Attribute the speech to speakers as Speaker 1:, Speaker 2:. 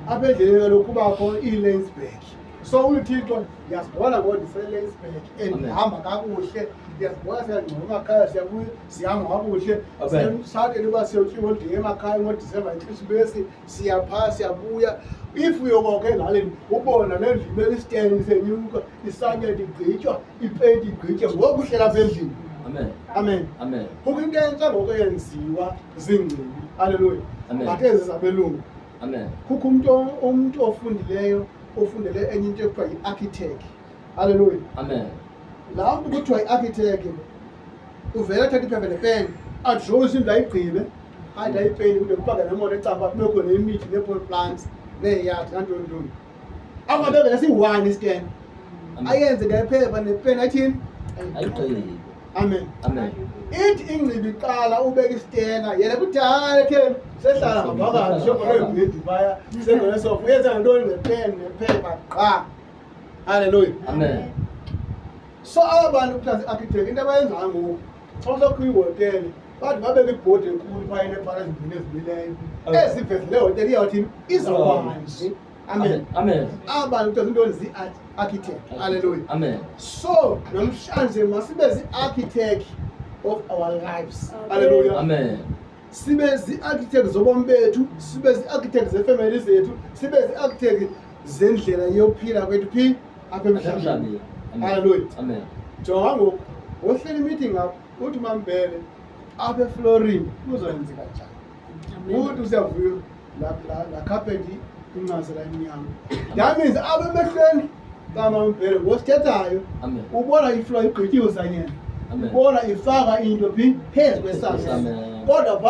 Speaker 1: apha endleleni lokuba khona i-Lensburg. So uThixo ngiyasibona ngoba ndise-Lensburg endihamba kakuhle, ndiyasibona siyangcono emakhaya, siyabuya sihamba kakuhle, sathi uba siyotyiwa oldiye emakhaya ngoDisemba iKrisimesi, siyaphaa siyabuya. If uyokoke elalini ubona nendlini elisiteni senyuka, isantya ligqitywa, ipeyinti igqitywa, ngoku uhlela apha endlini. Amen. Kukho into entsha ngoku eyenziwa ziingcibi. Haleluya. Ake zizabelungu. Kukho umntu ofundileyo ofundele enye into ekuthiwa yi-architect. Haleluya. Laa mntu kuthiwa yi-architect uvele athathe iphepha nepeni adrawe isindlu ayigqibe, athi ayipeyinti kude kupaka nemoto ecapha kubekho nemithi nee-pot plants neeyadi nantoni. Angabevele siyi-one isiteni ayenze ngephepha nepeni athini ayigqibe. Amen. Ithi ingcibi iqala ubeka isitena yena kudala ke sehlala ngabakazi shobaleebhedi phaya sengonesofa uyenza ngantoni nepeni nephepha qha. Haleluya. So aba bantu kuthiwa zii-architect into abayenzayo ngoku xa usakwiihotele bathi babeke ibhodi enkulu phaya ineepala ezimbini ezibileyo eziveze le hotele iyawuthini izawubanzi. Amen. Aba bantu kuthiwa zintoni zii-architect. Haleluya. So namhlanje masibe zii-architect of our lives. Haleluya. Sibe zii-architect zobomi bethu, sibe zii-architect zeefemeli zethu, sibe zii-architect zendlela yophila kwethu phi apha emhlabeni. Haleluya. Jonga ngoku wohlela imeeting apho uthi Mambele apha eflorini kuzoyenzeka njani. Uthi usiyavuya la carpet incazela imnyama. That means apha emehlweni kaMambele ngosithethayo ubona ifloor igqityiwe sanyena, ubona ifaka into phi phezu kwesandla kodwa